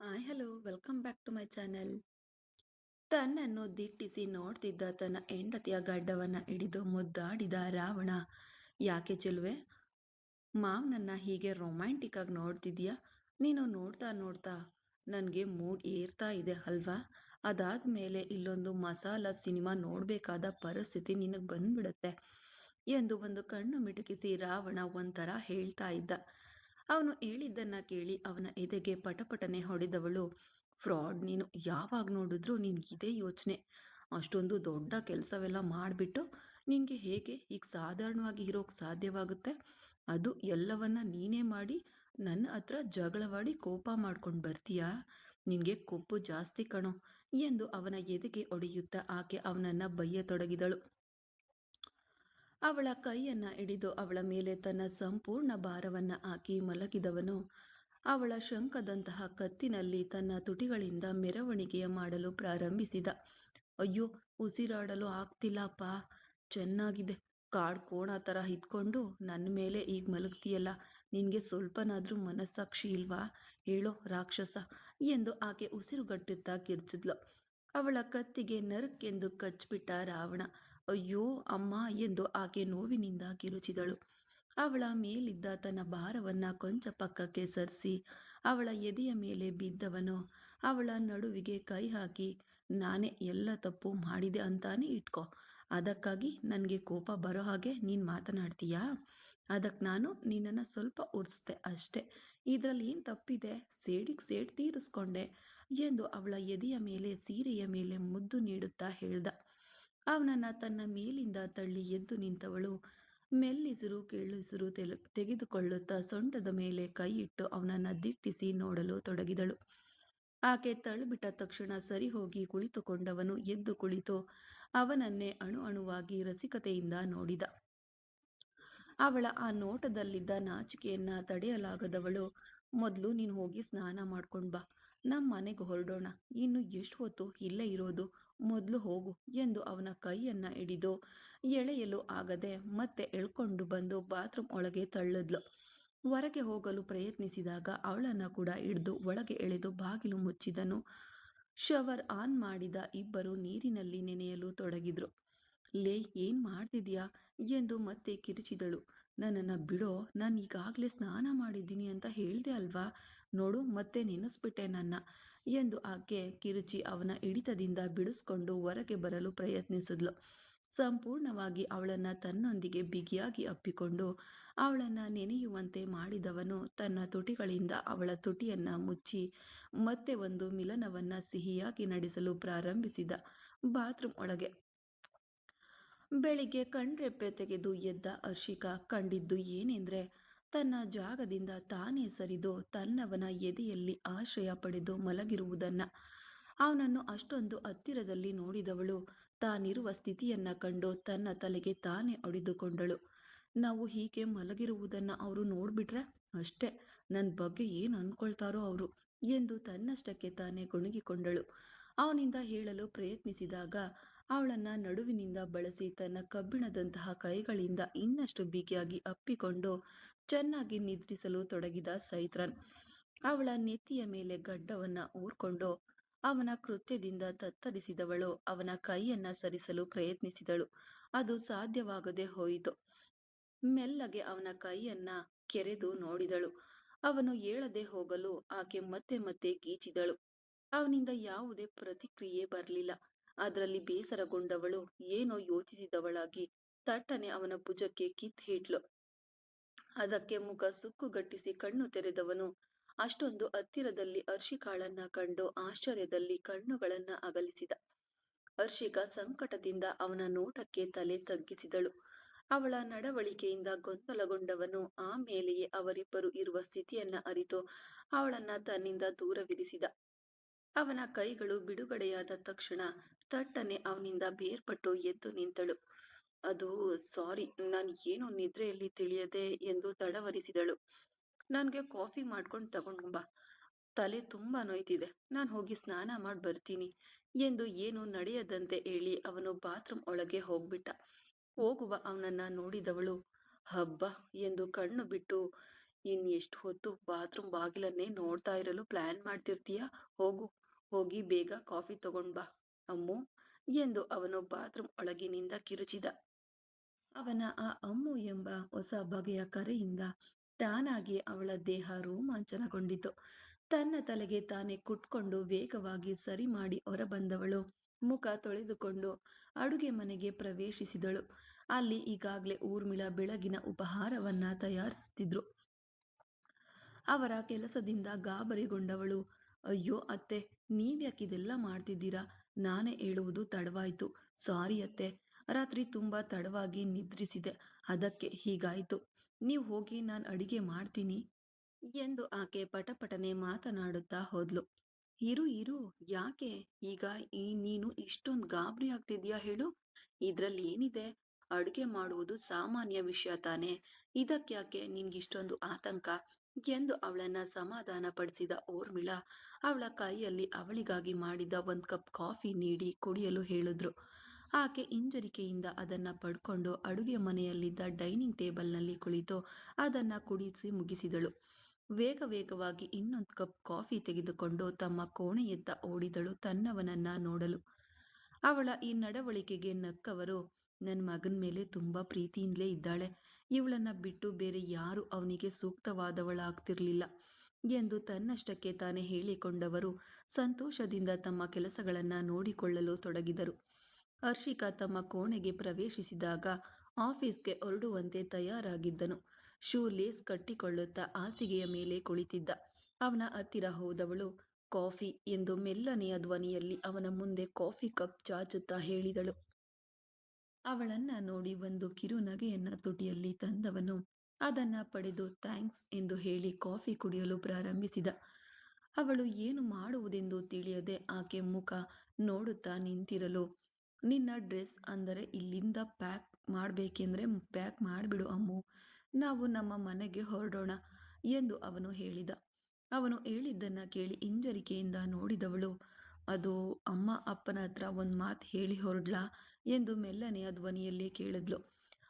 Hi hello welcome back to my channel. ತನ್ನನ್ನು ದಿಟ್ಟಿಸಿ ನೋಡ್ತಿದ್ದ ತನ್ನ ಹೆಂಡತಿಯ ಗಡ್ಡವನ್ನ ಹಿಡಿದು ಮುದ್ದಾಡಿದ ರಾವಣ. ಯಾಕೆ ಚೆಲುವೆ, ಮಾವನನ್ನ ಹೀಗೆ ರೊಮ್ಯಾಂಟಿಕ್ ಆಗಿ ನೋಡ್ತಿದ್ಯಾ? ನೀನು ನೋಡ್ತಾ ನೋಡ್ತಾ ನನಗೆ ಮೂಡ್ ಏರ್ತಾ ಇದೆ ಅಲ್ವಾ? ಅದಾದ್ಮೇಲೆ ಇಲ್ಲೊಂದು ಮಸಾಲ ಸಿನಿಮಾ ನೋಡ್ಬೇಕಾದ ಪರಿಸ್ಥಿತಿ ನಿನಗೆ ಬಂದ್ಬಿಡತ್ತೆ ಎಂದು ಒಂದು ಕಣ್ಣು ಮಿಟುಕಿಸಿ ರಾವಣ ಒಂಥರ ಹೇಳ್ತಾ ಇದ್ದ. ಅವನು ಹೇಳಿದ್ದನ್ನ ಕೇಳಿ ಅವನ ಎದೆಗೆ ಪಟಪಟನೆ ಹೊಡೆದವಳು, ಫ್ರಾಡ್ ನೀನು, ಯಾವಾಗ ನೋಡಿದ್ರು ನಿನ್ಗಿದೇ ಯೋಚನೆ. ಅಷ್ಟೊಂದು ದೊಡ್ಡ ಕೆಲಸವೆಲ್ಲ ಮಾಡಿಬಿಟ್ಟು ನಿನಗೆ ಹೇಗೆ ಈಗ ಸಾಧಾರಣವಾಗಿ ಇರೋಕ್ಕೆ ಸಾಧ್ಯವಾಗುತ್ತೆ? ಅದು ಎಲ್ಲವನ್ನ ನೀನೇ ಮಾಡಿ ನನ್ನ ಹತ್ರ ಜಗಳವಾಡಿ ಕೋಪ ಮಾಡ್ಕೊಂಡು ಬರ್ತೀಯಾ? ನಿನಗೆ ಕೊಬ್ಬು ಜಾಸ್ತಿ ಕಣೋ ಎಂದು ಅವನ ಎದೆಗೆ ಹೊಡೆಯುತ್ತಾ ಆಕೆ ಅವನನ್ನ ಬಯ್ಯತೊಡಗಿದಳು. ಅವಳ ಕೈಯನ್ನ ಹಿಡಿದು ಅವಳ ಮೇಲೆ ತನ್ನ ಸಂಪೂರ್ಣ ಭಾರವನ್ನ ಹಾಕಿ ಮಲಗಿದವನು ಅವಳ ಶಂಖದಂತಹ ಕತ್ತಿನಲ್ಲಿ ತನ್ನ ತುಟಿಗಳಿಂದ ಮೆರವಣಿಗೆಯ ಮಾಡಲು ಪ್ರಾರಂಭಿಸಿದ. ಅಯ್ಯೋ, ಉಸಿರಾಡಲು ಆಗ್ತಿಲ್ಲಪ್ಪ. ಚೆನ್ನಾಗಿದೆ. ಕಾಡ್ ಕೋಣ ಥರ ಇದ್ಕೊಂಡು ನನ್ನ ಮೇಲೆ ಈಗ ಮಲಗ್ತೀಯಲ್ಲ, ನಿನಗೆ ಸ್ವಲ್ಪನಾದ್ರೂ ಮನಸ್ಸಾಕ್ಷಿ ಇಲ್ವಾ? ಹೇಳೋ ರಾಕ್ಷಸ ಎಂದು ಆಕೆ ಉಸಿರುಗಟ್ಟುತ್ತಾ ಕಿರ್ಚಿದ್ಲು. ಅವಳ ಕತ್ತಿಗೆ ನರಕ್ಕೆಂದು ಕಚ್ಬಿಟ್ಟ ರಾವಣ. ಅಯ್ಯೋ ಅಮ್ಮ ಎಂದು ಆಕೆ ನೋವಿನಿಂದ ಕಿರುಚಿದಳು. ಅವಳ ಮೇಲಿದ್ದ ತನ್ನ ಭಾರವನ್ನ ಕೊಂಚ ಪಕ್ಕಕ್ಕೆ ಸರಿಸಿ ಅವಳ ಎದೆಯ ಮೇಲೆ ಬಿದ್ದವನು ಅವಳ ನಡುವಿಗೆ ಕೈ ಹಾಕಿ, ನಾನೇ ಎಲ್ಲ ತಪ್ಪು ಮಾಡಿದೆ ಅಂತಾನೆ ಇಟ್ಕೊ. ಅದಕ್ಕಾಗಿ ನನಗೆ ಕೋಪ ಬರೋ ಹಾಗೆ ನೀನು ಮಾತನಾಡ್ತೀಯಾ? ಅದಕ್ಕೆ ನಾನು ನಿನ್ನನ್ನು ಸ್ವಲ್ಪ ಉರ್ಸ್ದೆ ಅಷ್ಟೆ. ಇದರಲ್ಲಿ ಏನು ತಪ್ಪಿದೆ? ಸೇಡಿಗೆ ಸೇಡ್ ತೀರಿಸ್ಕೊಂಡೆ ಎಂದು ಅವಳ ಎದೆಯ ಮೇಲೆ ಸೀರೆಯ ಮೇಲೆ ಮುದ್ದು ನೀಡುತ್ತಾ ಹೇಳ್ದ. ಅವನನ್ನ ತನ್ನ ಮೇಲಿಂದ ತಳ್ಳಿ ಎದ್ದು ನಿಂತವಳು ಮೆಲ್ಲಿಸಿರು ಕೇಳಿಸಿರು ತೆಗೆದುಕೊಳ್ಳುತ್ತಾ ಸೊಂಟದ ಮೇಲೆ ಕೈ ಇಟ್ಟು ಅವನನ್ನ ದಿಟ್ಟಿಸಿ ನೋಡಲು ತೊಡಗಿದಳು. ಆಕೆ ತಳ್ಳಿಬಿಟ್ಟ ತಕ್ಷಣ ಸರಿ ಹೋಗಿ ಕುಳಿತುಕೊಂಡವನು ಎದ್ದು ಕುಳಿತು ಅವನನ್ನೇ ಅಣು ಅಣುವಾಗಿ ರಸಿಕತೆಯಿಂದ ನೋಡಿದ. ಅವಳ ಆ ನೋಟದಲ್ಲಿದ್ದ ನಾಚಿಕೆಯನ್ನ ತಡೆಯಲಾಗದವಳು, ಮೊದಲು ನೀನು ಹೋಗಿ ಸ್ನಾನ ಮಾಡ್ಕೊಂಡು ಬಾ, ನಮ್ಮ ಮನೆಗೆ ಹೊರಡೋಣ. ಇನ್ನು ಎಷ್ಟು ಹೊತ್ತು ಇಲ್ಲೇ ಇರೋದು? ಮೊದಲು ಹೋಗು ಎಂದು ಅವನ ಕೈಯನ್ನ ಹಿಡಿದು ಎಳೆಯಲು ಆಗದೆ ಮತ್ತೆ ಎಳ್ಕೊಂಡು ಬಂದು ಬಾತ್ರೂಮ್ ಒಳಗೆ ತಳ್ಳಿದ್ಲು. ಹೊರಗೆ ಹೋಗಲು ಪ್ರಯತ್ನಿಸಿದಾಗ ಅವಳನ್ನ ಕೂಡ ಹಿಡಿದು ಒಳಗೆ ಎಳೆದು ಬಾಗಿಲು ಮುಚ್ಚಿದನು. ಶವರ್ ಆನ್ ಮಾಡಿದ ಇಬ್ಬರು ನೀರಿನಲ್ಲಿ ನೆನೆಯಲು ತೊಡಗಿದ್ರು. ಲೇ, ಏನ್ ಮಾಡ್ತಿದ್ಯಾ ಎಂದು ಮತ್ತೆ ಕಿರುಚಿದಳು. ನನ್ನನ್ನು ಬಿಡೋ, ನಾನು ಈಗಾಗಲೇ ಸ್ನಾನ ಮಾಡಿದ್ದೀನಿ ಅಂತ ಹೇಳ್ದೆ ಅಲ್ವಾ? ನೋಡು, ಮತ್ತೆ ನೆನೆಸ್ಬಿಟ್ಟೆ ನನ್ನ ಎಂದು ಆಕೆ ಕಿರುಚಿ ಅವನ ಹಿಡಿತದಿಂದ ಬಿಡಿಸ್ಕೊಂಡು ಹೊರಗೆ ಬರಲು ಪ್ರಯತ್ನಿಸಿದ್ಲು. ಸಂಪೂರ್ಣವಾಗಿ ಅವಳನ್ನ ತನ್ನೊಂದಿಗೆ ಬಿಗಿಯಾಗಿ ಅಪ್ಪಿಕೊಂಡು ಅವಳನ್ನ ನೆನೆಯುವಂತೆ ಮಾಡಿದವನು ತನ್ನ ತುಟಿಗಳಿಂದ ಅವಳ ತುಟಿಯನ್ನ ಮುಚ್ಚಿ ಮತ್ತೆ ಒಂದು ಮಿಲನವನ್ನ ಸಿಹಿಯಾಗಿ ನಡೆಸಲು ಪ್ರಾರಂಭಿಸಿದ. ಬಾತ್ರೂಮ್ ಒಳಗೆ ಬೆಳಿಗ್ಗೆ ಕಣ್ರೆಪ್ಪೆ ತೆಗೆದು ಎದ್ದ ಹರ್ಷಿಕಾ ಕಂಡಿದ್ದು ಏನೆಂದ್ರೆ, ತನ್ನ ಜಾಗದಿಂದ ತಾನೇ ಸರಿದು ತನ್ನವನ ಎದೆಯಲ್ಲಿ ಆಶ್ರಯ ಪಡೆದು ಮಲಗಿರುವುದನ್ನ. ಅವನನ್ನು ಅಷ್ಟೊಂದು ಹತ್ತಿರದಲ್ಲಿ ನೋಡಿದವಳು ತಾನಿರುವ ಸ್ಥಿತಿಯನ್ನ ಕಂಡು ತನ್ನ ತಲೆಗೆ ತಾನೇ ಹೊಡೆದುಕೊಂಡಳು. ನಾವು ಹೀಗೆ ಮಲಗಿರುವುದನ್ನ ಅವರು ನೋಡ್ಬಿಟ್ರೆ ಅಷ್ಟೇ, ನನ್ನ ಬಗ್ಗೆ ಏನು ಅಂದ್ಕೊಳ್ತಾರೋ ಅವರು ಎಂದು ತನ್ನಷ್ಟಕ್ಕೆ ತಾನೇ ಗುಣುಗಿಕೊಂಡಳು. ಅವನಿಂದ ಹೇಳಲು ಪ್ರಯತ್ನಿಸಿದಾಗ ಅವಳನ್ನ ನಡುವಿನಿಂದ ಬಳಸಿ ತನ್ನ ಕಬ್ಬಿಣದಂತಹ ಕೈಗಳಿಂದ ಇನ್ನಷ್ಟು ಬಿಗಿಯಾಗಿ ಅಪ್ಪಿಕೊಂಡು ಚೆನ್ನಾಗಿ ನಿದ್ರಿಸಲು ತೊಡಗಿದ ಸೈತ್ರನ್. ಅವಳ ನೆತ್ತಿಯ ಮೇಲೆ ಗಡ್ಡವನ್ನ ಊರ್ಕೊಂಡು ಅವನ ಕೃತ್ಯದಿಂದ ತತ್ತರಿಸಿದವಳು ಅವನ ಕೈಯನ್ನ ಸರಿಸಲು ಪ್ರಯತ್ನಿಸಿದಳು. ಅದು ಸಾಧ್ಯವಾಗದೆ ಹೋಯಿತು. ಮೆಲ್ಲಗೆ ಅವನ ಕೈಯನ್ನ ಕೆರೆದು ನೋಡಿದಳು. ಅವನು ಏಳದೆ ಹೋಗಲು ಆಕೆ ಮತ್ತೆ ಮತ್ತೆ ಗೀಚಿದಳು. ಅವನಿಂದ ಯಾವುದೇ ಪ್ರತಿಕ್ರಿಯೆ ಬರಲಿಲ್ಲ. ಅದರಲ್ಲಿ ಬೇಸರಗೊಂಡವಳು ಏನೋ ಯೋಚಿಸಿದವಳಾಗಿ ತಟ್ಟನೆ ಅವನ ಭುಜಕ್ಕೆ ಕಿತ್ಹಿಟ್ಲು. ಅದಕ್ಕೆ ಮುಖ ಸುಕ್ಕುಗಟ್ಟಿಸಿ ಕಣ್ಣು ತೆರೆದವನು ಅಷ್ಟೊಂದು ಹತ್ತಿರದಲ್ಲಿ ಹರ್ಷಿಕಾಳನ್ನ ಕಂಡು ಆಶ್ಚರ್ಯದಲ್ಲಿ ಕಣ್ಣುಗಳನ್ನ ಅಗಲಿಸಿದ. ಹರ್ಷಿಕಾ ಸಂಕಟದಿಂದ ಅವನ ನೋಟಕ್ಕೆ ತಲೆ ತಗ್ಗಿಸಿದಳು. ಅವಳ ನಡವಳಿಕೆಯಿಂದ ಗೊಂದಲಗೊಂಡವನು ಆಮೇಲೆಯೇ ಅವರಿಬ್ಬರು ಇರುವ ಸ್ಥಿತಿಯನ್ನ ಅರಿತು ಅವಳನ್ನ ತನ್ನಿಂದ ದೂರವಿರಿಸಿದ. ಅವನ ಕೈಗಳು ಬಿಡುಗಡೆಯಾದ ತಕ್ಷಣ ತಟ್ಟನೆ ಅವನಿಂದ ಬೇರ್ಪಟ್ಟು ಎದ್ದು ನಿಂತಳು. ಅದು ಸಾರಿ, ನಾನು ಏನೋ ನಿದ್ರೆಯಲ್ಲಿ ತಿಳಿಯದೆ ಎಂದು ತಡವರಿಸಿದಳು. ನನಗೆ ಕಾಫಿ ಮಾಡ್ಕೊಂಡು ತಗೊಂಡು ಬಾ, ತಲೆ ತುಂಬಾ ನೋಯ್ತಿದೆ, ನಾನು ಹೋಗಿ ಸ್ನಾನ ಮಾಡಿ ಬರ್ತೀನಿ ಎಂದು ಏನು ನಡೆಯದಂತೆ ಹೇಳಿ ಅವನು ಬಾತ್ರೂಮ್ ಒಳಗೆ ಹೋಗ್ಬಿಟ್ಟ. ಹೋಗುವ ಅವನನ್ನ ನೋಡಿದವಳು ಹಬ್ಬ ಎಂದು ಕಣ್ಣು ಬಿಟ್ಟು ಇನ್ನೆಷ್ಟು ಹೊತ್ತು ಬಾತ್ರೂಮ್ ಬಾಗಿಲನ್ನೇ ನೋಡ್ತಾ ಇರಲು ಪ್ಲಾನ್ ಮಾಡ್ತಿರ್ತೀಯ? ಹೋಗು, ಹೋಗಿ ಬೇಗ ಕಾಫಿ ತಗೊಂಡ್ ಬಾ ಅಮ್ಮು ಎಂದು ಅವನು ಬಾತ್ರೂಮ್ ಒಳಗಿನಿಂದ ಕಿರುಚಿದ. ಅವನ ಆ ಅಮ್ಮು ಎಂಬ ಹೊಸ ಬಗೆಯ ಕರೆಯಿಂದ ತಾನಾಗಿ ಅವಳ ದೇಹ ರೋಮಾಂಚನಗೊಂಡಿತು. ತನ್ನ ತಲೆಗೆ ತಾನೇ ಕುಟ್ಕೊಂಡು ವೇಗವಾಗಿ ಸರಿ ಮಾಡಿ ಹೊರಬಂದವಳು ಮುಖ ತೊಳೆದುಕೊಂಡು ಅಡುಗೆ ಮನೆಗೆ ಪ್ರವೇಶಿಸಿದಳು. ಅಲ್ಲಿ ಈಗಾಗಲೇ ಊರ್ಮಿಳಾ ಬೆಳಗಿನ ಉಪಹಾರವನ್ನ ತಯಾರಿಸುತ್ತಿದ್ರು. ಅವರ ಕೆಲಸದಿಂದ ಗಾಬರಿಗೊಂಡವಳು, ಅಯ್ಯೋ ಅತ್ತೆ, ನೀವ್ಯಾಕಿದೆಲ್ಲ ಮಾಡ್ತಿದ್ದೀರಾ? ನಾನೇ ಹೇಳುವುದು ತಡವಾಯ್ತು. ಸಾರಿ ಅತ್ತೆ, ರಾತ್ರಿ ತುಂಬ ತಡವಾಗಿ ನಿದ್ರಿಸಿದೆ, ಅದಕ್ಕೆ ಹೀಗಾಯ್ತು. ನೀವು ಹೋಗಿ ನಾನು ಅಡಿಗೆ ಮಾಡ್ತೀನಿ ಎಂದು ಆಕೆ ಪಟಪಟನೆ ಮಾತನಾಡುತ್ತಾ ಹೋದ್ಲು. ಇರು ಇರು, ಯಾಕೆ ಈಗ ನೀನು ಇಷ್ಟೊಂದು ಗಾಬರಿ ಆಗ್ತಿದ್ಯಾ ಹೇಳು? ಇದ್ರಲ್ಲಿ ಏನಿದೆ? ಅಡುಗೆ ಮಾಡುವುದು ಸಾಮಾನ್ಯ ವಿಷಯ ತಾನೇ, ಇದಕ್ಯಾಕೆ ನಿನ್ಗಿಷ್ಟೊಂದು ಆತಂಕ ಎಂದು ಅವಳನ್ನ ಸಮಾಧಾನ ಪಡಿಸಿದ ಊರ್ಮಿಳಾ ಅವಳ ಕೈಯಲ್ಲಿ ಅವಳಿಗಾಗಿ ಮಾಡಿದ ಒಂದು ಕಪ್ ಕಾಫಿ ನೀಡಿ ಕುಡಿಯಲು ಹೇಳಿದ್ರು. ಆಕೆ ಹಿಂಜರಿಕೆಯಿಂದ ಅದನ್ನ ಪಡ್ಕೊಂಡು ಅಡುಗೆ ಮನೆಯಲ್ಲಿದ್ದ ಡೈನಿಂಗ್ ಟೇಬಲ್ನಲ್ಲಿ ಕುಳಿತು ಅದನ್ನ ಕುಡಿಸಿ ಮುಗಿಸಿದಳು. ವೇಗ ವೇಗವಾಗಿ ಇನ್ನೊಂದು ಕಪ್ ಕಾಫಿ ತೆಗೆದುಕೊಂಡು ತಮ್ಮ ಕೋಣೆಯತ್ತ ಓಡಿದಳು ತನ್ನವನನ್ನ ನೋಡಲು. ಅವಳ ಈ ನಡವಳಿಕೆಗೆ ನಕ್ಕವರು, ನನ್ನ ಮಗನ ಮೇಲೆ ತುಂಬಾ ಪ್ರೀತಿಯಿಂದಲೇ ಇದ್ದಾಳೆ, ಇವಳನ್ನ ಬಿಟ್ಟು ಬೇರೆ ಯಾರು ಅವನಿಗೆ ಸೂಕ್ತವಾದವಳಾಗ್ತಿರ್ಲಿಲ್ಲ ಎಂದು ತನ್ನಷ್ಟಕ್ಕೆ ತಾನೇ ಹೇಳಿಕೊಂಡವರು ಸಂತೋಷದಿಂದ ತಮ್ಮ ಕೆಲಸಗಳನ್ನ ನೋಡಿಕೊಳ್ಳಲು ತೊಡಗಿದರು. ಹರ್ಷಿಕಾ ತಮ್ಮ ಕೋಣೆಗೆ ಪ್ರವೇಶಿಸಿದಾಗ ಆಫೀಸ್ಗೆ ಹೊರಡುವಂತೆ ತಯಾರಾಗಿದ್ದನು. ಶೂ ಲೇಸ್ ಕಟ್ಟಿಕೊಳ್ಳುತ್ತಾ ಹಾಸಿಗೆಯ ಮೇಲೆ ಕುಳಿತಿದ್ದ. ಅವನ ಹತ್ತಿರ ಹೋದವಳು, ಕಾಫಿ ಎಂದು ಮೆಲ್ಲನೆಯ ಧ್ವನಿಯಲ್ಲಿ ಅವನ ಮುಂದೆ ಕಾಫಿ ಕಪ್ ಚಾಚುತ್ತಾ ಹೇಳಿದಳು. ಅವಳನ್ನ ನೋಡಿ ಒಂದು ಕಿರು ನಗೆಯನ್ನ ತುಟಿಯಲ್ಲಿ ತಂದವನು ಅದನ್ನ ಪಡೆದು ಥ್ಯಾಂಕ್ಸ್ ಎಂದು ಹೇಳಿ ಕಾಫಿ ಕುಡಿಯಲು ಪ್ರಾರಂಭಿಸಿದ. ಅವಳು ಏನು ಮಾಡುವುದೆಂದು ತಿಳಿಯದೆ ಆಕೆ ಮುಖ ನೋಡುತ್ತಾ ನಿಂತಿರಲು, ನಿನ್ನ ಡ್ರೆಸ್ ಅಂದರೆ ಇಲ್ಲಿಂದ ಪ್ಯಾಕ್ ಮಾಡಬೇಕೆಂದ್ರೆ ಪ್ಯಾಕ್ ಮಾಡಿಬಿಡು ಅಮ್ಮು, ನಾವು ನಮ್ಮ ಮನೆಗೆ ಹೊರಡೋಣ ಎಂದು ಅವನು ಹೇಳಿದ. ಅವನು ಹೇಳಿದ್ದನ್ನ ಕೇಳಿ ಹಿಂಜರಿಕೆಯಿಂದ ನೋಡಿದವಳು, ಅದು ಅಮ್ಮ ಅಪ್ಪನ ಹತ್ರ ಒಂದು ಮಾತು ಹೇಳಿ ಹೊರಡ್ಲಾ ಎಂದು ಮೆಲ್ಲನೆಯ ಧ್ವನಿಯಲ್ಲಿ ಕೇಳಿದ್ಲು.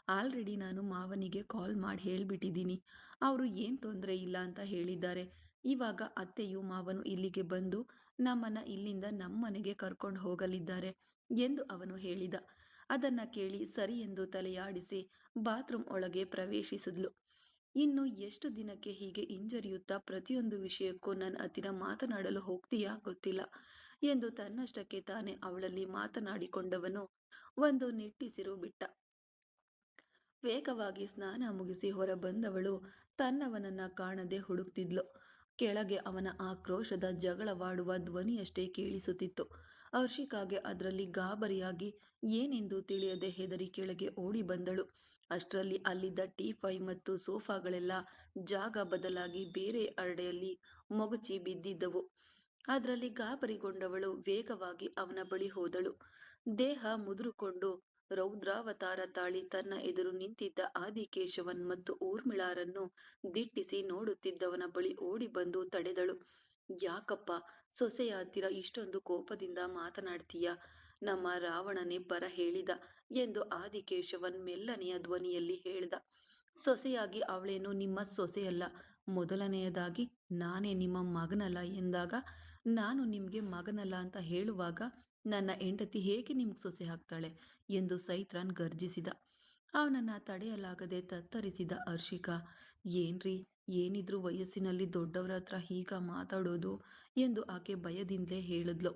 ಆಲ್ರೆಡಿ ನಾನು ಮಾವನಿಗೆ ಕಾಲ್ ಮಾಡಿ ಹೇಳ್ಬಿಟ್ಟಿದ್ದೀನಿ, ಅವರು ಏನು ತೊಂದರೆ ಇಲ್ಲ ಅಂತ ಹೇಳಿದ್ದಾರೆ. ಇವಾಗ ಅತ್ತೆಯು ಮಾವನು ಇಲ್ಲಿಗೆ ಬಂದು ನಮ್ಮನ್ನ ಇಲ್ಲಿಂದ ನಮ್ಮನೆಗೆ ಕರ್ಕೊಂಡು ಹೋಗಲಿದ್ದಾರೆ ಎಂದು ಅವನು ಹೇಳಿದ. ಅದನ್ನ ಕೇಳಿ ಸರಿ ಎಂದು ತಲೆಯಾಡಿಸಿ ಬಾತ್ರೂಮ್ ಒಳಗೆ ಪ್ರವೇಶಿಸಿದ್ಲು. ಇನ್ನು ಎಷ್ಟು ದಿನಕ್ಕೆ ಹೀಗೆ ಹಿಂಜರಿಯುತ್ತಾ ಪ್ರತಿಯೊಂದು ವಿಷಯಕ್ಕೂ ನನ್ನ ಹತ್ತಿರ ಮಾತನಾಡಲು ಹೋಗ್ತೀಯಾ ಗೊತ್ತಿಲ್ಲ ಎಂದು ತನ್ನಷ್ಟಕ್ಕೆ ತಾನೇ ಅವಳಲ್ಲಿ ಮಾತನಾಡಿಕೊಂಡವನು ಒಂದು ನಿಟ್ಟುಸಿರು ಬಿಟ್ಟ. ವೇಗವಾಗಿ ಸ್ನಾನ ಮುಗಿಸಿ ಹೊರಬಂದವಳು ತನ್ನವನನ್ನ ಕಾಣದೆ ಹುಡುಕ್ತಿದ್ಲು. ಕೆಳಗೆ ಅವನ ಆಕ್ರೋಶದ ಜಗಳವಾಡುವ ಧ್ವನಿಯಷ್ಟೇ ಕೇಳಿಸುತ್ತಿತ್ತು. ಹರ್ಷಿಕಾಗೆ ಅದರಲ್ಲಿ ಗಾಬರಿಯಾಗಿ ಏನೆಂದು ತಿಳಿಯದೆ ಹೆದರಿ ಕೆಳಗೆ ಓಡಿ ಬಂದಳು. ಅಷ್ಟರಲ್ಲಿ ಅಲ್ಲಿದ್ದ ಟೀಫೈ ಮತ್ತು ಸೋಫಾಗಳೆಲ್ಲ ಜಾಗ ಬದಲಾಗಿ ಬೇರೆ ಅರಡೆಯಲ್ಲಿ ಮೊಗಚಿ ಬಿದ್ದಿದ್ದವು. ಅದರಲ್ಲಿ ಗಾಬರಿಗೊಂಡವಳು ವೇಗವಾಗಿ ಅವನ ಬಳಿ ಹೋದಳು. ದೇಹ ಮುದುರುಕೊಂಡು ರೌದ್ರಾವತಾರ ತಾಳಿ ತನ್ನ ಎದುರು ನಿಂತಿದ್ದ ಆದಿಕೇಶವನ್ ಮತ್ತು ಊರ್ಮಿಳಾರನ್ನು ದಿಟ್ಟಿಸಿ ನೋಡುತ್ತಿದ್ದವನ ಬಳಿ ಓಡಿ ಬಂದು ತಡೆದಳು. ಯಾಕಪ್ಪ ಸೊಸೆಯ ಹತ್ತಿರ ಇಷ್ಟೊಂದು ಕೋಪದಿಂದ ಮಾತನಾಡ್ತೀಯ? ನಮ್ಮ ರಾವಣನೇ ಬರ ಹೇಳಿದ ಎಂದು ಆದಿಕೇಶವನ್ ಮೆಲ್ಲನೆಯ ಧ್ವನಿಯಲ್ಲಿ ಹೇಳ್ದ. ಸೊಸೆಯಾಗಿ ಅವಳೇನು ನಿಮ್ಮ ಸೊಸೆಯಲ್ಲ, ಮೊದಲನೆಯದಾಗಿ ನಾನೇ ನಿಮ್ಮ ಮಗನಲ್ಲ ಎಂದಾಗ, ನಾನು ನಿಮ್ಗೆ ಮಗನಲ್ಲ ಅಂತ ಹೇಳುವಾಗ ನನ್ನ ಹೆಂಡತಿ ಹೇಗೆ ನಿಮ್ಗೆ ಸೊಸೆ ಆಗ್ತಾಳೆ ಎಂದು ಸೈತ್ರಾನ್ ಗರ್ಜಿಸಿದ. ಅವನನ್ನ ತಡೆಯಲಾಗದೆ ತತ್ತರಿಸಿದ ಹರ್ಷಿಕಾ, ಏನ್ರಿ, ಏನಿದ್ರು ವಯಸ್ಸಿನಲ್ಲಿ ದೊಡ್ಡವರ ಹತ್ರ ಹೀಗ ಮಾತಾಡೋದು ಎಂದು ಆಕೆ ಭಯದಿಂದಲೇ ಹೇಳಿದ್ಲು.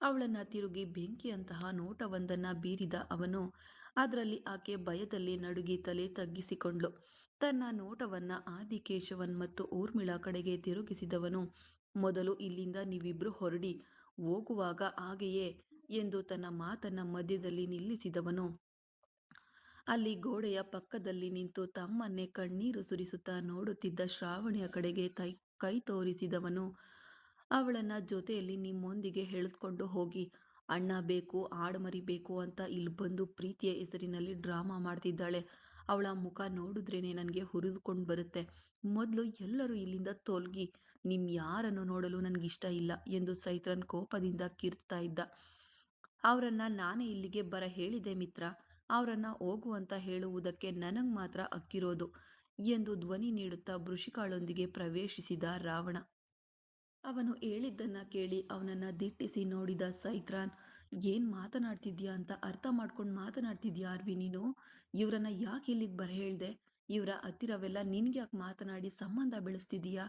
ಅವಳನ್ನ ತಿರುಗಿ ಬೆಂಕಿಯಂತಹ ನೋಟವೊಂದನ್ನ ಬೀರಿದ ಅವನು ಅದರಲ್ಲಿ ಆಕೆ ಭಯದಲ್ಲಿ ನಡುಗಿ ತಲೆ ತಗ್ಗಿಸಿಕೊಂಡ್ಳು. ತನ್ನ ನೋಟವನ್ನ ಆದಿಕೇಶವನ್ ಮತ್ತು ಊರ್ಮಿಳಾ ಕಡೆಗೆ ತಿರುಗಿಸಿದವನು, ಮೊದಲು ಇಲ್ಲಿಂದ ನೀವಿಬ್ರು ಹೊರಡಿ, ಹೋಗುವಾಗ ಹಾಗೆಯೇ ಎಂದು ತನ್ನ ಮಾತನ್ನ ಮಧ್ಯದಲ್ಲಿ ನಿಲ್ಲಿಸಿದವನು ಅಲ್ಲಿ ಗೋಡೆಯ ಪಕ್ಕದಲ್ಲಿ ನಿಂತು ತಮ್ಮನ್ನೇ ಕಣ್ಣೀರು ಸುರಿಸುತ್ತಾ ನೋಡುತ್ತಿದ್ದ ಶ್ರಾವಣಿಯ ಕಡೆಗೆ ಕೈ ತೋರಿಸಿದವನು, ಅವಳನ್ನ ಜೊತೆಯಲ್ಲಿ ನಿಮ್ಮೊಂದಿಗೆ ಎಳೆದುಕೊಂಡು ಹೋಗಿ, ಅಣ್ಣ ಬೇಕು ಆಡಮರಿ ಬೇಕು ಅಂತ ಇಲ್ಲಿ ಬಂದು ಪ್ರೀತಿಯ ಹೆಸರಿನಲ್ಲಿ ಡ್ರಾಮಾ ಮಾಡ್ತಿದ್ದಾಳೆ. ಅವಳ ಮುಖ ನೋಡಿದ್ರೇನೆ ನನಗೆ ಹುರಿದುಕೊಂಡು ಬರುತ್ತೆ. ಮೊದಲು ಎಲ್ಲರೂ ಇಲ್ಲಿಂದ ತೊಲಗಿ, ಯಾರನ್ನು ನೋಡಲು ನನಗಿಷ್ಟ ಇಲ್ಲ ಎಂದು ಸೈತ್ರನ್ ಕೋಪದಿಂದ ಕಿರ್ಚ್ತಾ ಇದ್ದ. ಅವರನ್ನ ನಾನೇ ಇಲ್ಲಿಗೆ ಬರ ಹೇಳಿದೆ ಮಿತ್ರ, ಅವರನ್ನ ಹೋಗು ಅಂತ ಹೇಳುವುದಕ್ಕೆ ನನಗೆ ಮಾತ್ರ ಹಕ್ಕಿರೋದು ಎಂದು ಧ್ವನಿ ನೀಡುತ್ತಾ ವೃಷಿಕಾಳೊಂದಿಗೆ ಪ್ರವೇಶಿಸಿದ ರಾವಣ. ಅವನು ಹೇಳಿದ್ದನ್ನ ಕೇಳಿ ಅವನನ್ನ ದಿಟ್ಟಿಸಿ ನೋಡಿದ ಸೈತ್ರಾನ್, ಏನ್ ಮಾತನಾಡ್ತಿದ್ಯಾ ಅಂತ ಅರ್ಥ ಮಾಡ್ಕೊಂಡು ಮಾತನಾಡ್ತಿದ್ಯಾ ಅರ್ವಿ ನೀನು? ಇವ್ರನ್ನ ಯಾಕೆ ಇಲ್ಲಿಗೆ ಬರ ಹೇಳ್ದೆ? ಇವರ ಹತ್ತಿರವೆಲ್ಲ ನಿನ್ಗೆ ಯಾಕೆ ಮಾತನಾಡಿ ಸಂಬಂಧ ಬೆಳೆಸ್ತಿದೀಯಾ?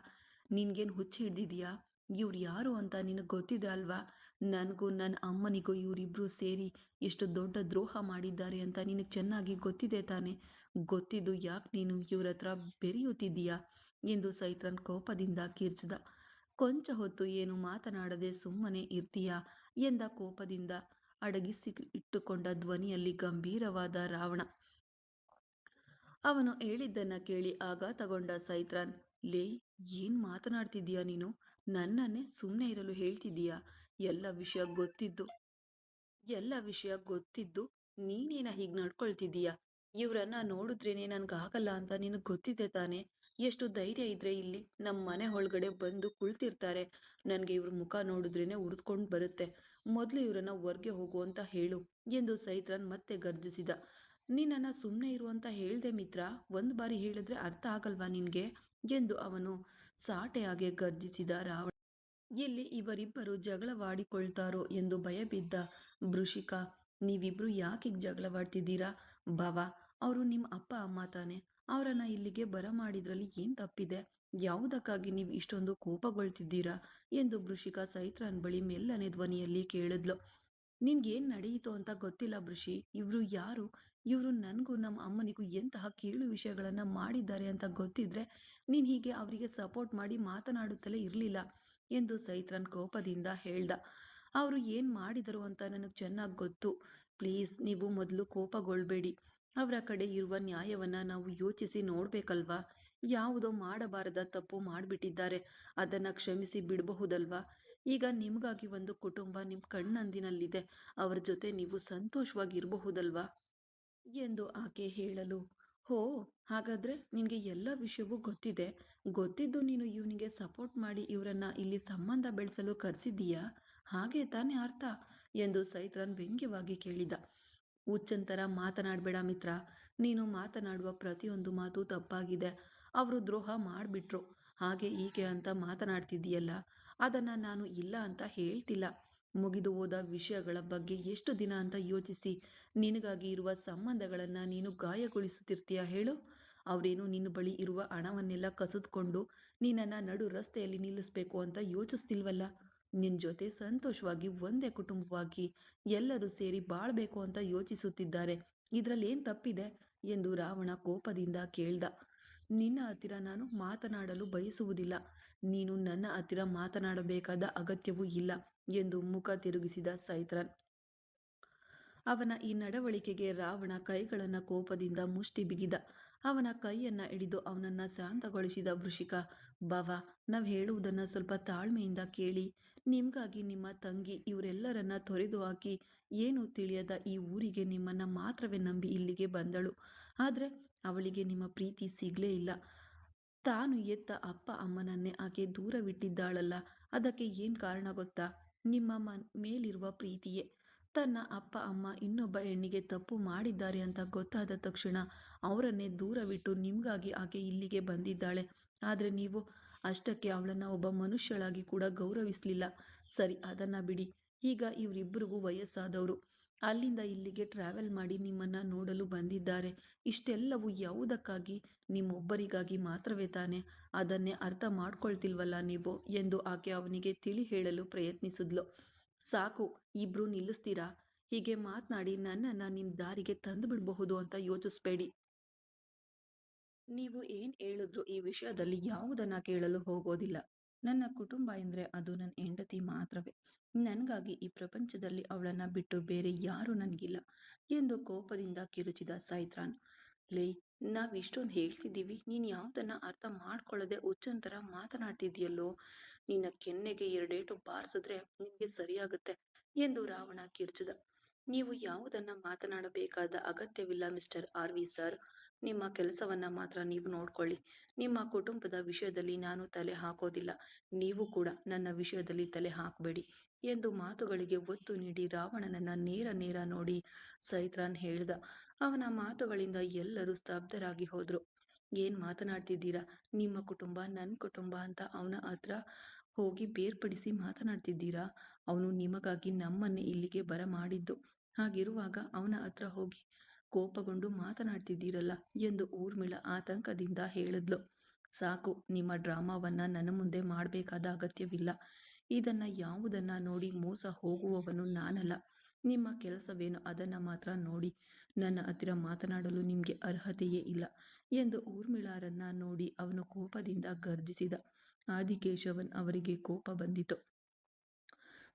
ನಿನ್ಗೇನು ಹುಚ್ಚು ಹಿಡ್ದಿದ್ಯಾ? ಇವ್ರು ಯಾರು ಅಂತ ನಿನಗೆ ಗೊತ್ತಿದೆ ಅಲ್ವಾ? ನನಗೂ ನನ್ನ ಅಮ್ಮನಿಗೂ ಇವರಿಬ್ರು ಸೇರಿ ಎಷ್ಟು ದೊಡ್ಡ ದ್ರೋಹ ಮಾಡಿದ್ದಾರೆ ಅಂತ ನಿನಗೆ ಚೆನ್ನಾಗಿ ಗೊತ್ತಿದೆ ತಾನೆ? ಗೊತ್ತಿದ್ದು ಯಾಕೆ ನೀನು ಇವ್ರ ಹತ್ರ ಬೆರೆಯುತ್ತಿದ್ದೀಯಾ ಎಂದು ಸೈತ್ರನ್ ಕೋಪದಿಂದ ಕಿರ್ಚಿದ. ಕೊಂಚ ಹೊತ್ತು ಏನು ಮಾತನಾಡದೆ ಸುಮ್ಮನೆ ಇರ್ತೀಯಾ ಎಂದ ಕೋಪದಿಂದ ಅಡಗಿಸಿ ಇಟ್ಟುಕೊಂಡ ಧ್ವನಿಯಲ್ಲಿ ಗಂಭೀರವಾದ ರಾವಣ. ಅವನು ಹೇಳಿದ್ದನ್ನ ಕೇಳಿ ಆಘಾತಗೊಂಡ ಸೈತ್ರಾನ್, ಲೇ, ಏನ್ ಮಾತನಾಡ್ತಿದ್ದೀಯಾ ನೀನು? ನನ್ನನ್ನೇ ಸುಮ್ಮನೆ ಇರಲು ಹೇಳ್ತಿದ್ದೀಯಾ? ಎಲ್ಲ ವಿಷಯ ಗೊತ್ತಿದ್ದು ಎಲ್ಲ ವಿಷಯ ಗೊತ್ತಿದ್ದು ನೀನೇನ ಹೀಗೆ ನಡ್ಕೊಳ್ತಿದ್ದೀಯಾ? ಇವ್ರನ್ನ ನೋಡಿದ್ರೇನೆ ನನ್ಗಾಗಲ್ಲ ಅಂತ ನಿನಗೆ ಗೊತ್ತಿದೆ ತಾನೆ? ಎಷ್ಟು ಧೈರ್ಯ ಇದ್ರೆ ಇಲ್ಲಿ ನಮ್ಮ ಮನೆ ಒಳಗಡೆ ಬಂದು ಕುಳ್ತಿರ್ತಾರೆ. ನನಗೆ ಇವ್ರ ಮುಖ ನೋಡಿದ್ರೇನೆ ಉರಿದ್ಕೊಂಡು ಬರುತ್ತೆ. ಮೊದಲು ಇವ್ರನ್ನ ಹೊರ್ಗೆ ಹೋಗು ಅಂತ ಹೇಳು ಎಂದು ಸೈತ್ರನ್ ಮತ್ತೆ ಗರ್ಜಿಸಿದ. ನಿನ್ನನ್ನ ಸುಮ್ಮನೆ ಇರು ಅಂತ ಹೇಳ್ದೆ ಮಿತ್ರ. ಒಂದು ಬಾರಿ ಹೇಳಿದ್ರೆ ಅರ್ಥ ಆಗಲ್ವಾ ನಿನ್ಗೆ ಎಂದು ಅವನು ಸಾಟೆಯಾಗೆ ಗರ್ಜಿಸಿದ ರಾವಣ. ಇಲ್ಲಿ ಇವರಿಬ್ಬರು ಜಗಳವಾಡಿಕೊಳ್ತಾರೋ ಎಂದು ಭಯಬಿದ್ದ ವೃಷಿಕ, ನೀವಿಬ್ರು ಯಾಕೀಗ ಜಗಳವಾಡ್ತಿದ್ದೀರಾ? ಭಾವ, ಅವರು ನಿಮ್ಮ ಅಪ್ಪ ಅಮ್ಮ ತಾನೆ. ಅವರನ್ನ ಇಲ್ಲಿಗೆ ಬರಮಾಡಿದ್ರಲ್ಲಿ ಏನ್ ತಪ್ಪಿದೆ? ಯಾವುದಕ್ಕಾಗಿ ನೀವು ಇಷ್ಟೊಂದು ಕೋಪಗೊಳ್ತಿದ್ದೀರಾ ಎಂದು ವೃಷಿಕ ಸೈತ್ರನ್ ಬಳಿ ಮೆಲ್ಲನೆ ಧ್ವನಿಯಲ್ಲಿ ಕೇಳಿದ್ಲು. ನಿನ್ಗೇನ್ ನಡೆಯಿತು ಅಂತ ಗೊತ್ತಿಲ್ಲ ಬೃಷಿ. ಇವ್ರು ಯಾರು? ಇವರು ನನಗೂ ನಮ್ಮ ಅಮ್ಮನಿಗೂ ಎಂತಹ ಕೀಳು ವಿಷಯಗಳನ್ನ ಮಾಡಿದ್ದಾರೆ ಅಂತ ಗೊತ್ತಿದ್ರೆ ನೀನ್ ಹೀಗೆ ಅವರಿಗೆ ಸಪೋರ್ಟ್ ಮಾಡಿ ಮಾತನಾಡುತ್ತಲೇ ಇರಲಿಲ್ಲ ಎಂದು ಸೈತ್ರನ್ ಕೋಪದಿಂದ ಹೇಳ್ದ. ಅವರು ಏನ್ ಮಾಡಿದರು ಅಂತ ನನಗೆ ಚೆನ್ನಾಗಿ ಗೊತ್ತು. ಪ್ಲೀಸ್, ನೀವು ಮೊದಲು ಕೋಪಗೊಳ್ಬೇಡಿ. ಅವರ ಕಡೆ ಇರುವ ನ್ಯಾಯವನ್ನ ನಾವು ಯೋಚಿಸಿ ನೋಡ್ಬೇಕಲ್ವಾ? ಯಾವುದೋ ಮಾಡಬಾರದ ತಪ್ಪು ಮಾಡಿಬಿಟ್ಟಿದ್ದಾರೆ, ಅದನ್ನ ಕ್ಷಮಿಸಿ ಬಿಡಬಹುದಲ್ವಾ? ಈಗ ನಿಮಗಾಗಿ ಒಂದು ಕುಟುಂಬ ನಿಮ್ಮ ಕಣ್ಣಂದಿನಲ್ಲಿದೆ, ಅವರ ಜೊತೆ ನೀವು ಸಂತೋಷವಾಗಿರಬಹುದಲ್ವಾ ಎಂದು ಆಕೆ ಹೇಳಲು, ಹೋ, ಹಾಗಾದ್ರೆ ನಿನಗೆ ಎಲ್ಲ ವಿಷಯವೂ ಗೊತ್ತಿದೆ. ಗೊತ್ತಿದ್ದು ನೀನು ಇವನಿಗೆ ಸಪೋರ್ಟ್ ಮಾಡಿ ಇವರನ್ನ ಇಲ್ಲಿ ಸಂಬಂಧ ಬೆಳೆಸಲು ಕರೆಸಿದ್ದೀಯಾ? ಹಾಗೆ ತಾನೇ ಅರ್ಥ ಎಂದು ಸೈತ್ರನ್ ವ್ಯಂಗ್ಯವಾಗಿ ಕೇಳಿದ. ಹುಚ್ಚಂತರ ಮಾತನಾಡಬೇಡ ಮಿತ್ರ. ನೀನು ಮಾತನಾಡುವ ಪ್ರತಿಯೊಂದು ಮಾತು ತಪ್ಪಾಗಿದೆ. ಅವರು ದ್ರೋಹ ಮಾಡಿಬಿಟ್ರು, ಹಾಗೆ ಹೀಗೆ ಅಂತ ಮಾತನಾಡ್ತಿದ್ದೀಯಲ್ಲ, ಅದನ್ನ ನಾನು ಇಲ್ಲ ಅಂತ ಹೇಳ್ತಿಲ್ಲ. ಮುಗಿದು ಹೋದ ವಿಷಯಗಳ ಬಗ್ಗೆ ಎಷ್ಟು ದಿನ ಅಂತ ಯೋಚಿಸಿ ನಿನಗಾಗಿ ಇರುವ ಸಂಬಂಧಗಳನ್ನ ನೀನು ಗಾಯಗೊಳಿಸುತ್ತಿರ್ತೀಯ ಹೇಳು? ಅವರೇನು ನಿನ್ನ ಬಳಿ ಇರುವ ಹಣವನ್ನೆಲ್ಲ ಕಸಿದುಕೊಂಡು ನೀನನ್ನ ನಡು ರಸ್ತೆಯಲ್ಲಿ ನಿಲ್ಲಿಸ್ಬೇಕು ಅಂತ ಯೋಚಿಸ್ತಿಲ್ವಲ್ಲ? ನಿನ್ ಜೊತೆ ಸಂತೋಷವಾಗಿ ಒಂದೇ ಕುಟುಂಬವಾಗಿ ಎಲ್ಲರೂ ಸೇರಿ ಬಾಳ್ಬೇಕು ಅಂತ ಯೋಚಿಸುತ್ತಿದ್ದಾರೆ. ಇದ್ರಲ್ಲಿ ಏನ್ ತಪ್ಪಿದೆ ಎಂದು ರಾವಣ ಕೋಪದಿಂದ ಕೇಳ್ದ. ನಿನ್ನ ಹತ್ತಿರ ನಾನು ಮಾತನಾಡಲು ಬಯಸುವುದಿಲ್ಲ. ನೀನು ನನ್ನ ಹತ್ತಿರ ಮಾತನಾಡಬೇಕಾದ ಅಗತ್ಯವೂ ಇಲ್ಲ ಎಂದು ಮುಖ ತಿರುಗಿಸಿದ ಸೈತ್ರನ್. ಅವನ ಈ ನಡವಳಿಕೆಗೆ ರಾವಣ ಕೈಗಳನ್ನ ಕೋಪದಿಂದ ಮುಷ್ಟಿ ಬಿಗಿದ. ಅವನ ಕೈಯನ್ನ ಹಿಡಿದು ಅವನನ್ನ ಶಾಂತಗೊಳಿಸಿದ ವೃಷಿಕ, ಭಾವ, ನಾವು ಹೇಳುವುದನ್ನ ಸ್ವಲ್ಪ ತಾಳ್ಮೆಯಿಂದ ಕೇಳಿ. ನಿಮ್ಗಾಗಿ ನಿಮ್ಮ ತಂಗಿ ಇವರೆಲ್ಲರನ್ನ ತೊರೆದು ಹಾಕಿ ಏನು ತಿಳಿಯದ ಈ ಊರಿಗೆ ನಿಮ್ಮನ್ನ ಮಾತ್ರವೇ ನಂಬಿ ಇಲ್ಲಿಗೆ ಬಂದಳು. ಆದ್ರೆ ಅವಳಿಗೆ ನಿಮ್ಮ ಪ್ರೀತಿ ಸಿಗ್ಲೇ ಇಲ್ಲ. ತಾನು ಎತ್ತ ಅಪ್ಪ ಅಮ್ಮನನ್ನೇ ಆಕೆ ದೂರವಿಟ್ಟಿದ್ದಾಳಲ್ಲ, ಅದಕ್ಕೆ ಏನ್ ಕಾರಣ ಗೊತ್ತಾ? ನಿಮ್ಮ ಮೇಲಿರುವ ಪ್ರೀತಿಯೇ. ತನ್ನ ಅಪ್ಪ ಅಮ್ಮ ಇನ್ನೊಬ್ಬ ಹೆಣ್ಣಿಗೆ ತಪ್ಪು ಮಾಡಿದ್ದಾರೆ ಅಂತ ಗೊತ್ತಾದ ತಕ್ಷಣ ಅವರನ್ನೇ ದೂರವಿಟ್ಟು ನಿಮ್ಗಾಗಿ ಆಕೆ ಇಲ್ಲಿಗೆ ಬಂದಿದ್ದಾಳೆ. ಆದ್ರೆ ನೀವು ಅಷ್ಟಕ್ಕೆ ಅವಳನ್ನ ಒಬ್ಬ ಮನುಷ್ಯಳಾಗಿ ಕೂಡ ಗೌರವಿಸ್ಲಿಲ್ಲ. ಸರಿ, ಅದನ್ನ ಬಿಡಿ. ಈಗ ಇವರಿಬ್ಬರಿಗೂ ವಯಸ್ಸಾದವರು. ಅಲ್ಲಿಂದ ಇಲ್ಲಿಗೆ ಟ್ರಾವೆಲ್ ಮಾಡಿ ನಿಮ್ಮನ್ನ ನೋಡಲು ಬಂದಿದ್ದಾರೆ. ಇಷ್ಟೆಲ್ಲವೂ ಯಾವುದಕ್ಕಾಗಿ? ನಿಮ್ಮೊಬ್ಬರಿಗಾಗಿ ಮಾತ್ರವೇ ತಾನೆ? ಅದನ್ನೇ ಅರ್ಥ ಮಾಡ್ಕೊಳ್ತಿಲ್ವಲ್ಲ ನೀವು ಎಂದು ಆಕೆ ಅವನಿಗೆ ತಿಳಿ ಹೇಳಲು ಪ್ರಯತ್ನಿಸಿದ್ಲು. ಸಾಕು, ಇಬ್ರು ನಿಲ್ಲಿಸ್ತೀರಾ? ಹೀಗೆ ಮಾತನಾಡಿ ನನ್ನನ್ನ ನಿಮ್ ದಾರಿಗೆ ತಂದು ಬಿಡಬಹುದು ಅಂತ ಯೋಚಿಸ್ಬೇಡಿ. ನೀವು ಏನ್ ಹೇಳಿದ್ರು ಈ ವಿಷಯದಲ್ಲಿ ಯಾವುದನ್ನ ಕೇಳಲು ಹೋಗೋದಿಲ್ಲ. ನನ್ನ ಕುಟುಂಬ ಎಂದ್ರೆ ಅದು ನನ್ನ ಹೆಂಡತಿ ಮಾತ್ರವೇ. ನನ್ಗಾಗಿ ಈ ಪ್ರಪಂಚದಲ್ಲಿ ಅವಳನ್ನ ಬಿಟ್ಟು ಬೇರೆ ಯಾರು ನನ್ಗಿಲ್ಲ ಎಂದು ಕೋಪದಿಂದ ಕಿರುಚಿದ ಸೈತ್ರಾನ್. ಲೇ, ನಾವ್ ಇಷ್ಟೊಂದು ಹೇಳ್ತಿದ್ದೀವಿ, ನೀನ್ ಯಾವ್ದನ್ನ ಅರ್ಥ ಮಾಡ್ಕೊಳ್ಳದೆ ಹುಚ್ಚಂತರ ಮಾತನಾಡ್ತಿದ್ಯಲ್ಲೋ? ನಿನ್ನ ಕೆನ್ನೆಗೆ ಎರಡೇಟು ಬಾರಿಸಿದ್ರೆ ನಿನ್ಗೆ ಸರಿಯಾಗುತ್ತೆ ಎಂದು ರಾವಣ ಕಿರ್ಚಿದ. ನೀವು ಯಾವುದನ್ನ ಮಾತನಾಡಬೇಕಾದ ಅಗತ್ಯವಿಲ್ಲ ಮಿಸ್ಟರ್ ಆರ್ವಿ ಸರ್. ನಿಮ್ಮ ಕೆಲಸವನ್ನ ಮಾತ್ರ ನೀವು ನೋಡ್ಕೊಳ್ಳಿ. ನಿಮ್ಮ ಕುಟುಂಬದ ವಿಷಯದಲ್ಲಿ ನಾನು ತಲೆ ಹಾಕೋದಿಲ್ಲ. ನೀವು ಕೂಡ ನನ್ನ ವಿಷಯದಲ್ಲಿ ತಲೆ ಹಾಕಬೇಡಿ ಎಂದು ಮಾತುಗಳಿಗೆ ಒತ್ತು ನೀಡಿ ರಾವಣನನ್ನ ನೇರ ನೇರ ನೋಡಿ ಸೈತ್ರಾನ್ ಹೇಳ್ದ. ಅವನ ಮಾತುಗಳಿಂದ ಎಲ್ಲರೂ ಸ್ತಬ್ಧರಾಗಿ ಹೋದ್ರು. ಏನ್ ಮಾತನಾಡ್ತಿದ್ದೀರಾ? ನಿಮ್ಮ ಕುಟುಂಬ ನನ್ನ ಕುಟುಂಬ ಅಂತ ಅವನ ಹತ್ರ ಹೋಗಿ ಬೇರ್ಪಡಿಸಿ ಮಾತನಾಡ್ತಿದ್ದೀರಾ? ಅವನು ನಿಮಗಾಗಿ ನಮ್ಮನ್ನೇ ಇಲ್ಲಿಗೆ ಬರಮಾಡಿದ್ದು. ಹಾಗಿರುವಾಗ ಅವನ ಹತ್ರ ಹೋಗಿ ಕೋಪಗೊಂಡು ಮಾತನಾಡ್ತಿದ್ದೀರಲ್ಲ ಎಂದು ಊರ್ಮಿಳ ಆತಂಕದಿಂದ ಹೇಳಿದ್ಲು. ಸಾಕು, ನಿಮ್ಮ ಡ್ರಾಮಾವನ್ನ ನನ್ನ ಮುಂದೆ ಮಾಡಬೇಕಾದ ಅಗತ್ಯವಿಲ್ಲ. ಇದನ್ನ ಯಾವುದನ್ನ ನೋಡಿ ಮೋಸ ಹೋಗುವವನು ನಾನಲ್ಲ. ನಿಮ್ಮ ಕೆಲಸವೇನು ಅದನ್ನ ಮಾತ್ರ ನೋಡಿ. ನನ್ನ ಹತ್ತಿರ ಮಾತನಾಡಲು ನಿಮ್ಗೆ ಅರ್ಹತೆಯೇ ಇಲ್ಲ ಎಂದು ಊರ್ಮಿಳಾರನ್ನ ನೋಡಿ ಅವನು ಕೋಪದಿಂದ ಗರ್ಜಿಸಿದ. ಆದಿಕೇಶವನ್ ಅವರಿಗೆ ಕೋಪ ಬಂದಿತು.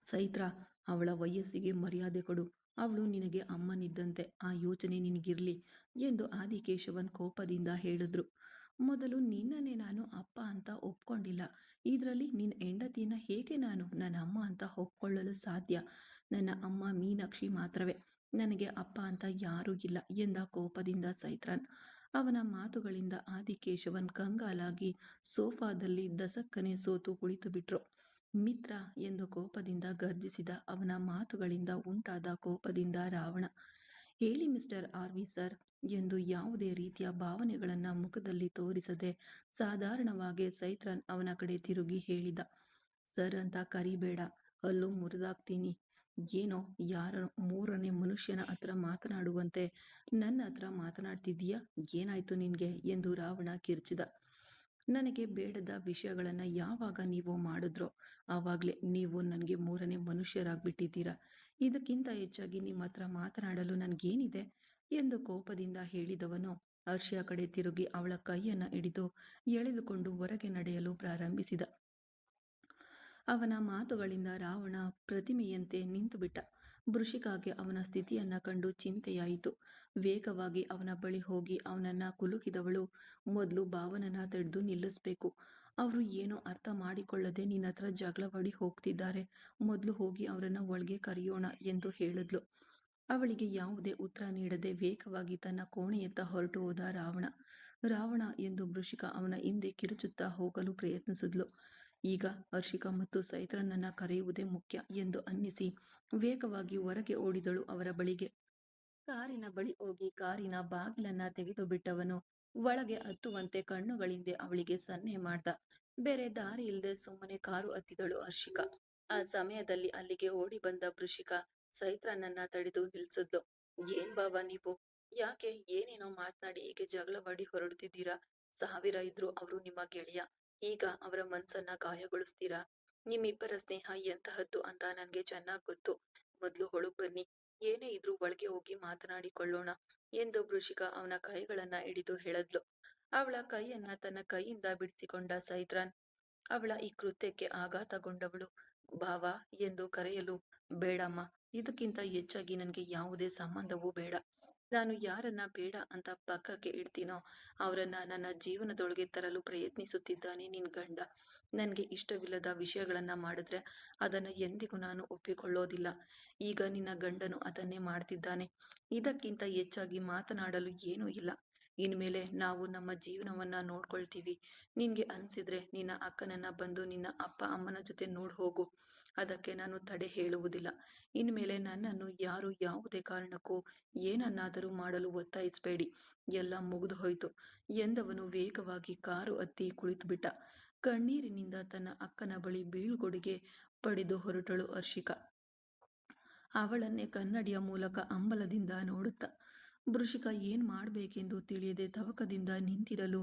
ಸೈತ್ರ, ಅವಳ ವಯಸ್ಸಿಗೆ ಮರ್ಯಾದೆ ಕೊಡು. ಅವಳು ನಿನಗೆ ಅಮ್ಮನಿದ್ದಂತೆ. ಆ ಯೋಚನೆ ನಿನಗಿರ್ಲಿ ಎಂದು ಆದಿಕೇಶವನ್ ಕೋಪದಿಂದ ಹೇಳಿದ್ರು. ಮೊದಲು ನಿನ್ನನ್ನೇ ನಾನು ಅಪ್ಪ ಅಂತ ಒಪ್ಕೊಂಡಿಲ್ಲ. ಇದರಲ್ಲಿ ನಿನ್ನ ಹೆಂಡತಿನ ಹೇಗೆ ನಾನು ನನ್ನ ಅಮ್ಮ ಅಂತ ಒಪ್ಕೊಳ್ಳಲು ಸಾಧ್ಯ? ನನ್ನ ಅಮ್ಮ ಮೀನಾಕ್ಷಿ ಮಾತ್ರವೇ. ನನಗೆ ಅಪ್ಪ ಅಂತ ಯಾರೂ ಇಲ್ಲ ಎಂದ ಕೋಪದಿಂದ ಸೈತ್ರನ್. ಅವನ ಮಾತುಗಳಿಂದ ಆದಿಕೇಶವನ್ ಕಂಗಾಲಾಗಿ ಸೋಫಾದಲ್ಲಿ ದಸಕ್ಕನೆ ಸೋತು ಕುಳಿತು ಬಿಟ್ರು. ಮಿತ್ರ ಎಂದು ಕೋಪದಿಂದ ಗರ್ಜಿಸಿದ ಅವನ ಮಾತುಗಳಿಂದ ಉಂಟಾದ ಕೋಪದಿಂದ ರಾವಣ, ಹೇಳಿ ಮಿಸ್ಟರ್ ಆರ್ವಿ ಸರ್ ಎಂದು ಯಾವುದೇ ರೀತಿಯ ಭಾವನೆಗಳನ್ನ ಮುಖದಲ್ಲಿ ತೋರಿಸದೆ ಸಾಧಾರಣವಾಗಿ ಸೈತ್ರನ್ ಅವನ ಕಡೆ ತಿರುಗಿ ಹೇಳಿದ. ಸರ್ ಅಂತ ಕರಿಬೇಡ, ಹಲ್ಲು ಮುರಿದಾಕ್ತೀನಿ. ಏನೋ ಯಾರೋ ಮೂರನೇ ಮನುಷ್ಯನ ಹತ್ರ ಮಾತನಾಡುವಂತೆ ನನ್ನ ಹತ್ರ ಮಾತನಾಡ್ತಿದ್ದೀಯಾ? ಏನಾಯ್ತು ನಿನ್ಗೆ ಎಂದು ರಾವಣ ಕಿರ್ಚಿದ. ನನಗೆ ಬೇಡದ ವಿಷಯಗಳನ್ನ ಯಾವಾಗ ನೀವು ಮಾಡಿದ್ರೋ ಆವಾಗ್ಲೇ ನೀವು ನನಗೆ ಮೂರನೇ ಮನುಷ್ಯರಾಗ್ಬಿಟ್ಟಿದ್ದೀರಾ. ಇದಕ್ಕಿಂತ ಹೆಚ್ಚಾಗಿ ನಿಮ್ಮ ಹತ್ರ ಮಾತನಾಡಲು ನನಗೇನಿದೆ ಎಂದು ಕೋಪದಿಂದ ಹೇಳಿದವನು ಹರ್ಷಿಯ ಕಡೆ ತಿರುಗಿ ಅವಳ ಕೈಯನ್ನ ಹಿಡಿದು ಎಳೆದುಕೊಂಡು ಹೊರಗೆ ನಡೆಯಲು ಪ್ರಾರಂಭಿಸಿದ. ಅವನ ಮಾತುಗಳಿಂದ ರಾವಣ ಪ್ರತಿಮೆಯಂತೆ ನಿಂತುಬಿಟ್ಟ. ವೃಷಿಕಾಗೆ ಅವನ ಸ್ಥಿತಿಯನ್ನ ಕಂಡು ಚಿಂತೆಯಾಯಿತು. ವೇಗವಾಗಿ ಅವನ ಬಳಿ ಹೋಗಿ ಅವನನ್ನ ಕುಲುಕಿದವಳು, ಮೊದಲು ಭಾವನನ್ನ ತಡೆದು ನಿಲ್ಲಿಸ್ಬೇಕು. ಅವರು ಏನೋ ಅರ್ಥ ಮಾಡಿಕೊಳ್ಳದೆ ನಿನ್ನ ಹತ್ರ ಜಗಳವಾಡಿ ಹೋಗ್ತಿದ್ದಾರೆ. ಮೊದಲು ಹೋಗಿ ಅವರನ್ನ ಒಳಗೆ ಕರೆಯೋಣ ಎಂದು ಹೇಳಿದ್ಲು. ಅವಳಿಗೆ ಯಾವುದೇ ಉತ್ತರ ನೀಡದೆ ವೇಗವಾಗಿ ತನ್ನ ಕೋಣೆಯತ್ತ ಹೊರಟು ಹೋದ ರಾವಣ. ರಾವಣ ಎಂದು ವೃಷಿಕ ಅವನ ಹಿಂದೆ ಕಿರುಚುತ್ತಾ ಹೋಗಲು ಪ್ರಯತ್ನಿಸಿದ್ಲು. ಈಗ ಹರ್ಷಿಕಾ ಮತ್ತು ಸೈತ್ರನನ್ನ ಕರೆಯುವುದೇ ಮುಖ್ಯ ಎಂದು ಅನ್ನಿಸಿ ವೇಗವಾಗಿ ಹೊರಗೆ ಓಡಿದಳು ಅವರ ಬಳಿಗೆ. ಕಾರಿನ ಬಳಿ ಹೋಗಿ ಕಾರಿನ ಬಾಗಿಲನ್ನ ತೆಗೆದು ಬಿಟ್ಟವನು ಒಳಗೆ ಹತ್ತುವಂತೆ ಕಣ್ಣುಗಳಿಂದ ಅವಳಿಗೆ ಸನ್ನೆ ಮಾಡ್ದ. ಬೇರೆ ದಾರಿ ಇಲ್ಲದೆ ಸುಮ್ಮನೆ ಕಾರು ಹತ್ತಿದಳು ಹರ್ಷಿಕಾ. ಆ ಸಮಯದಲ್ಲಿ ಅಲ್ಲಿಗೆ ಓಡಿ ಬಂದ ವೃಷಿಕ ಸೈತ್ರನನ್ನ ತಡೆದು ನಿಲ್ಸಿದ್ಲು. ಏನ್ ಬಾಬಾ ನೀವು? ಯಾಕೆ ಏನೇನೋ ಮಾತನಾಡಿ ಹೀಗೆ ಜಗಳವಾಡಿ ಹೊರಡ್ತಿದ್ದೀರಾ? 1000 ಇದ್ರು ಅವರು ನಿಮ್ಮ ಗೆಳೆಯ. ಈಗ ಅವರ ಮನ್ಸನ್ನ ಗಾಯಗೊಳಿಸ್ತೀರಾ? ನಿಮ್ಮಿಬ್ಬರ ಸ್ನೇಹ ಎಂತಹದ್ದು ಅಂತ ನನ್ಗೆ ಚೆನ್ನಾಗ್ ಗೊತ್ತು. ಮೊದ್ಲು ಒಳಗ್ ಬನ್ನಿ, ಏನೇ ಇದ್ರೂ ಒಳಗೆ ಹೋಗಿ ಮಾತನಾಡಿಕೊಳ್ಳೋಣ ಎಂದು ವೃಷಿಕ ಅವನ ಕೈಗಳನ್ನ ಹಿಡಿದು ಹೇಳದ್ಲು. ಅವಳ ಕೈಯನ್ನ ತನ್ನ ಕೈಯಿಂದ ಬಿಡಿಸಿಕೊಂಡ ಸೈತ್ರನ್ ಅವಳ ಈ ಕೃತ್ಯಕ್ಕೆ ಆಘಾತಗೊಂಡವಳು. ಭಾವ ಎಂದು ಕರೆಯಲು, ಬೇಡಮ್ಮ, ಇದಕ್ಕಿಂತ ಹೆಚ್ಚಾಗಿ ನನಗೆ ಯಾವುದೇ ಸಂಬಂಧವೂ ಬೇಡ. ನಾನು ಯಾರನ್ನ ಬೇಡ ಅಂತ ಪಕ್ಕಕ್ಕೆ ಇಡ್ತೀನೋ ಅವರನ್ನ ನನ್ನ ಜೀವನದೊಳಗೆ ತರಲು ಪ್ರಯತ್ನಿಸುತ್ತಿದ್ದಾನೆ ನಿನ್ ಗಂಡ. ನನ್ಗೆ ಇಷ್ಟವಿಲ್ಲದ ವಿಷಯಗಳನ್ನ ಮಾಡಿದ್ರೆ ಅದನ್ನ ಎಂದಿಗೂ ನಾನು ಒಪ್ಪಿಕೊಳ್ಳೋದಿಲ್ಲ. ಈಗ ನಿನ್ನ ಗಂಡನು ಅದನ್ನೇ ಮಾಡ್ತಿದ್ದಾನೆ. ಇದಕ್ಕಿಂತ ಹೆಚ್ಚಾಗಿ ಮಾತನಾಡಲು ಏನೂ ಇಲ್ಲ. ಇನ್ಮೇಲೆ ನಾವು ನಮ್ಮ ಜೀವನವನ್ನ ನೋಡ್ಕೊಳ್ತೀವಿ. ನಿನ್ಗೆ ಅನ್ಸಿದ್ರೆ ನಿನ್ನ ಅಕ್ಕನನ್ನ ಬಂದು ನಿನ್ನ ಅಪ್ಪ ಅಮ್ಮನ ಜೊತೆ ನೋಡ್ ಹೋಗು. ಅದಕ್ಕೆ ನಾನು ತಡೆ ಹೇಳುವುದಿಲ್ಲ. ಇನ್ಮೇಲೆ ನನ್ನನ್ನು ಯಾರು ಯಾವುದೇ ಕಾರಣಕ್ಕೂ ಏನನ್ನಾದರೂ ಮಾಡಲು ಒತ್ತಾಯಿಸಬೇಡಿ. ಎಲ್ಲ ಮುಗಿದು ಹೋಯ್ತು ಎಂದವನು ವೇಗವಾಗಿ ಕಾರು ಹತ್ತಿ ಕುಳಿತುಬಿಟ್ಟ. ಕಣ್ಣೀರಿನಿಂದ ತನ್ನ ಅಕ್ಕನ ಬಳಿ ಬೀಳ್ಕೊಡುಗೆ ಪಡೆದು ಹೊರಟಳು ಹರ್ಷಿಕಾ. ಅವಳನ್ನೇ ಕನ್ನಡಿಯ ಮೂಲಕ ಅಂಬಲದಿಂದ ನೋಡುತ್ತ ವೃಷಿಕ ಏನ್ ಮಾಡ್ಬೇಕೆಂದು ತಿಳಿಯದೆ ತವಕದಿಂದ ನಿಂತಿರಲು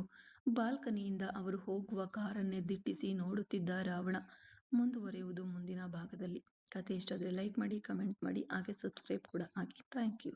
ಬಾಲ್ಕನಿಯಿಂದ ಅವರು ಹೋಗುವ ಕಾರನ್ನೇ ದಿಟ್ಟಿಸಿ ನೋಡುತ್ತಿದ್ದ ರಾವಣ. ಮುಂದುವರೆಯುವುದು ಮುಂದಿನ ಭಾಗದಲ್ಲಿ. ಕತೆ ಇಷ್ಟ ಆದರೆ ಲೈಕ್ ಮಾಡಿ, ಕಮೆಂಟ್ ಮಾಡಿ, ಹಾಗೆ ಸಬ್ಸ್ಕ್ರೈಬ್ ಕೂಡ ಆಗಿ. Thank you.